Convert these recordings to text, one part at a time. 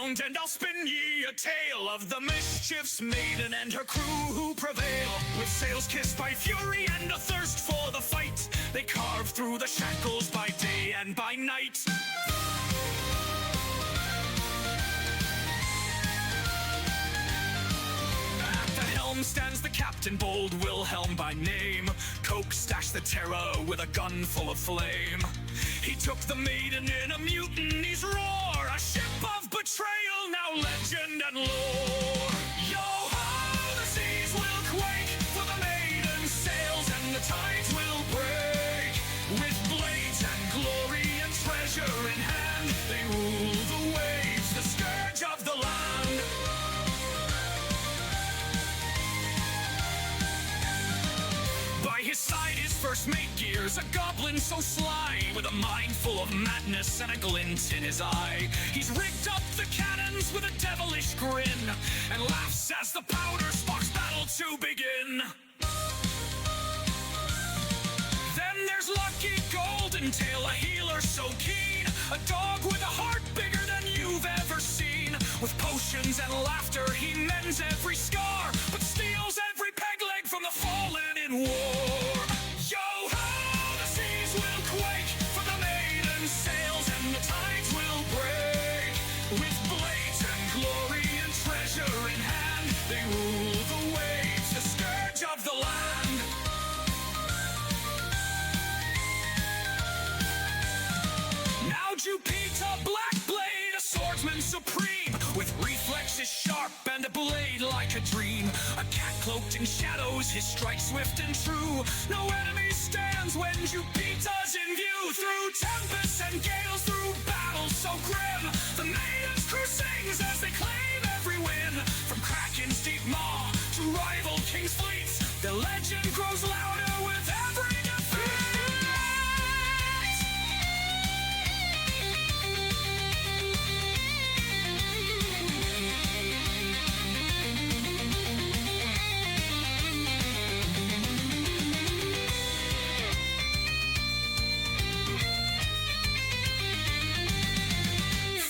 round, and I'll spin ye a tale of the mischief's maiden and her crew who prevail. With sails kissed by fury and a thirst for the fight, they carve through the shackles by day and by night. At the helm stands the captain, bold Wilhelm by name. Cokenstache the terror with a gun full of flame. He took the maiden in a mutiny's roar, a ship of betrayal, now legend and lore. Yo-ho, the seas will quake, for the maiden sails and the tides will break. With blades and glory and treasure in hand, they rule the waves, the scourge of the land. By his side his first mate gears, a goblin so sly, with a mind full of madness and a glint in his eye. He's rigged up the cannons with a devilish grin, and laughs as the powder sparks battle to begin. Then there's Lucky Goldentail, a healer so keen, a dog with a heart bigger than you've ever seen. With potions and laughter he mends every scar, but steals every peg leg from the fallen in war. Yo-ho, the seas will quake, for the maiden sails and the tides will break. With blades and glory and treasure in hand, they rule the waves, the scourge of the land. Now Jupiter Blackblade, a swordsman supreme, with reflexes sharp and a blade like a dream. A cat cloaked in shadows, his strike swift and true. No enemy stands when Jupiter's in view. Through tempests and gales, through battles so grim, the maiden's crew sings as they claim every win. From Kraken's deep maw to rival king's fleets, the legend grows louder with every defeat.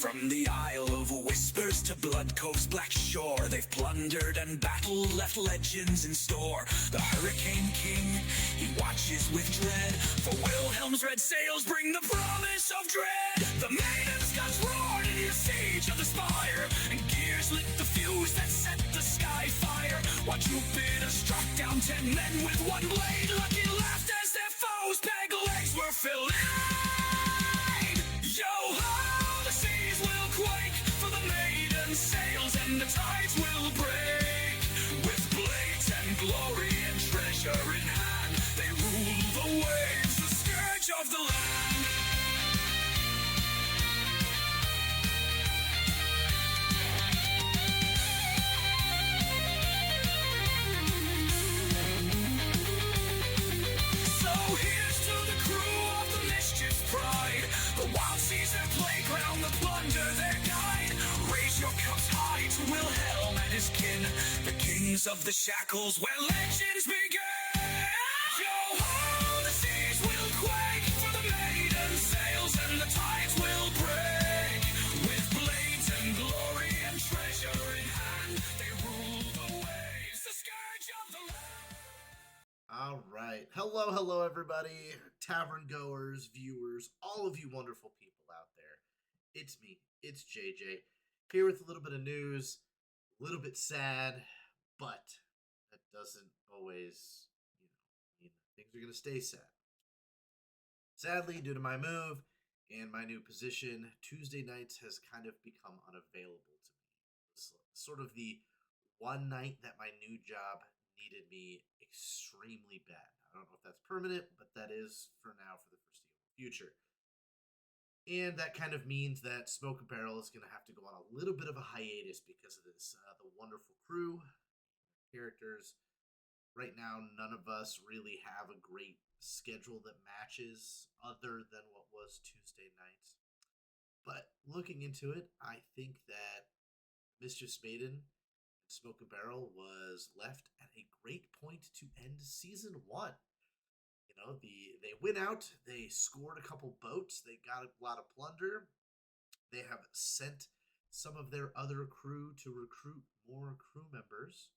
From the Isle of Whispers to Blood Cove's black shore, they've plundered and battled, left legends in store. The Hurricane King, he watches with dread, for Wilhelm's red sails bring the promise of dread. The maiden's guns roared in the siege of the spire, and gears lit the fuse that set the sky fire. While Jupiter struck down 10 men with one blade, Lucky laughed as their foes' peg legs were filled. Yo-ho, the seas will quake, for the maiden sails and the tides will break. With blades and glory and treasure in hand, they rule the waves, the scourge of the land. So here's to the crew of the Mischief's pride, the wild seas their playground, the plunder their guide. Raise your cups high to Wilhelm and his kin, the kings of the shackles where legends begin. Yo-ho, the seas will quake, for the maiden sails and the tides will break. With blades and glory and treasure in hand, they rule the waves, the scourge of the land. All right. Hello, everybody. Tavern goers, viewers, all of you wonderful people out there. It's me. It's JJ. Here with a little bit of news, a little bit sad, but that doesn't always, mean things are going to stay sad. Sadly, due to my move and my new position, Tuesday nights has kind of become unavailable to me. It's sort of the one night that my new job needed me extremely bad. I don't know if that's permanent, but that is for now, for the foreseeable future. And that kind of means that Smoke&barrel is going to have to go on a little bit of a hiatus because of this. The wonderful crew, characters. Right now, none of us really have a great schedule that matches other than what was Tuesday nights. But looking into it, I think that Mischief's Maiden and Smoke&barrel was left at a great point to end Season 1. They went out, they scored a couple boats, they got a lot of plunder, they have sent some of their other crew to recruit more crew members,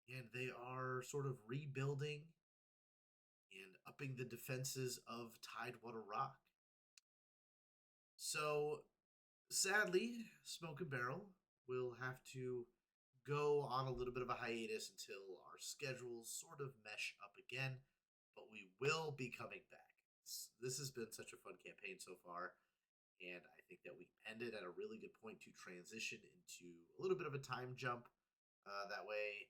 and they are sort of rebuilding and upping the defenses of Tidewater Rock. So, sadly, Smoke and Barrel will have to go on a little bit of a hiatus until our schedules sort of mesh up again, but we will be coming back. This has been such a fun campaign so far, and I think that we ended at a really good point to transition into a little bit of a time jump. That way,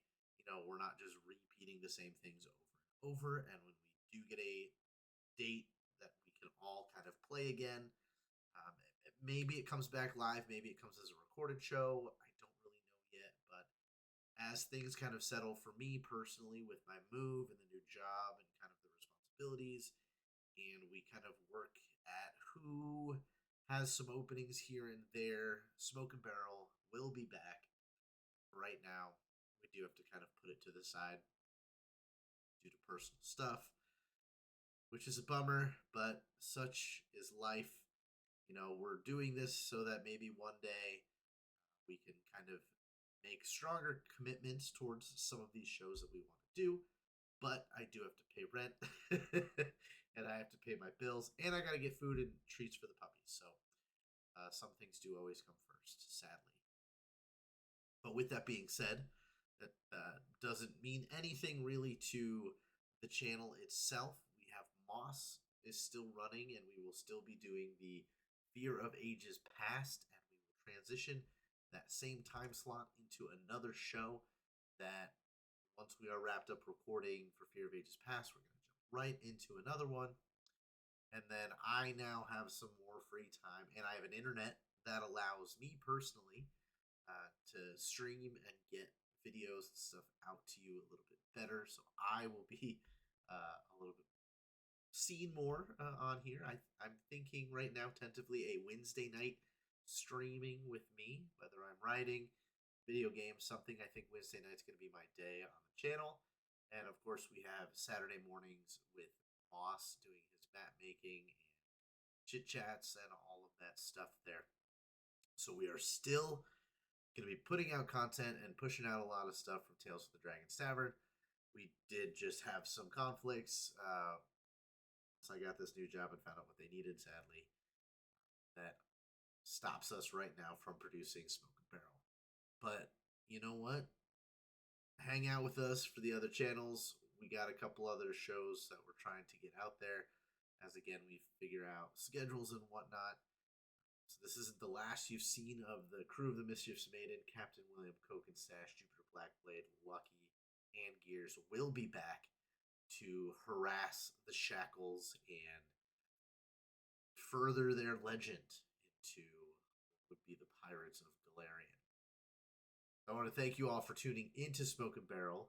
we're not just repeating the same things over and over. And when we do get a date that we can all kind of play again, maybe it comes back live, maybe it comes as a recorded show. I don't really know yet, but as things kind of settle for me personally with my move and the new job and kind of the responsibilities, and we kind of work at who has some openings here and there, Smoke and Barrel will be back. Right now, we do have to kind of put it to the side due to personal stuff, which is a bummer, but such is life. We're doing this so that maybe one day we can kind of make stronger commitments towards some of these shows that we want to do. But I do have to pay rent, and I have to pay my bills, and I got to get food and treats for the puppies. So some things do always come first, sadly. But with that being said, that doesn't mean anything really to the channel itself. We have Moss is still running, and we will still be doing the Fear of Ages Past, and we will transition that same time slot into another show that once we are wrapped up recording for Fear of Ages Past, we're going to jump right into another one. And then I now have some more free time, and I have an internet that allows me personally to stream and get videos and stuff out to you a little bit better. So I will be a little bit seen more on here. I'm thinking right now tentatively a Wednesday night streaming with me, whether I'm writing video games, something. I think Wednesday night's going to be my day on the channel. And of course, we have Saturday mornings with Moss doing his map making and chit chats and all of that stuff there. So we are still going to be putting out content and pushing out a lot of stuff from Tales of the Dragon's Tavern. We did just have some conflicts. So I got this new job and found out what they needed, sadly. That stops us right now from producing Smoke and Barrel. But you know what? Hang out with us for the other channels. We got a couple other shows that we're trying to get out there as, again, we figure out schedules and whatnot. So this isn't the last you've seen of the crew of the Mischief's Maiden. Captain Wilhelm, Cokenstache, Jupiter, Blackblade, Lucky, and Gears will be back to harass the Shackles and further their legend into what would be the Pirates of Galarian. I want to thank you all for tuning into Smoke and Barrel.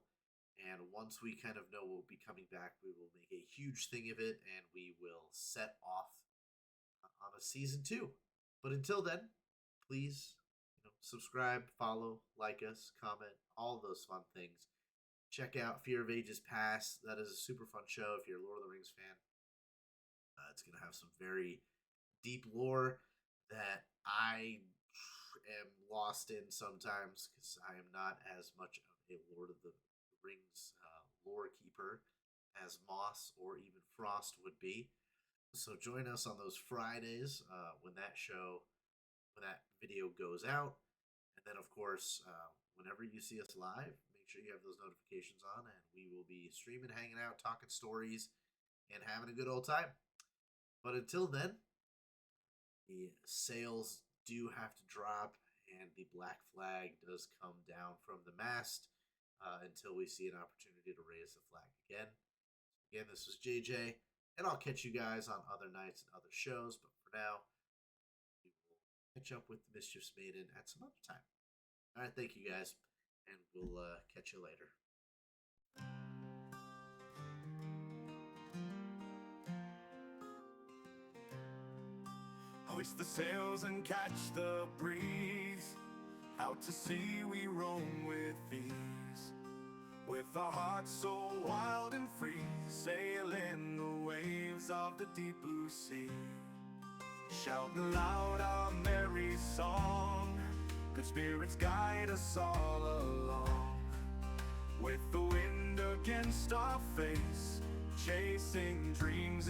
And once we kind of know we'll be coming back, we will make a huge thing of it, and we will set off on a season 2. But until then, please subscribe, follow, like us, comment, all those fun things. Check out Fear of Ages Past. That is a super fun show if you're a Lord of the Rings fan. It's going to have some very deep lore that I am lost in sometimes because I am not as much of a Lord of the Rings lore keeper as Moss or even Frost would be. So join us on those Fridays when that video goes out. And then, of course, whenever you see us live, make sure you have those notifications on, and we will be streaming, hanging out, talking stories, and having a good old time. But until then, the sails do have to drop, and the black flag does come down from the mast until we see an opportunity to raise the flag again. Again, this was JJ, and I'll catch you guys on other nights and other shows. But for now, we will catch up with the Mischief's Maiden at some other time. All right, thank you guys, and we'll catch you later. Hoist the sails and catch the breeze. Out to sea we roam with ease. With our hearts so wild and free, sailing the waves of the deep blue sea. Shouting loud our merry song, that spirits guide us all along. With the wind against our face, chasing dreams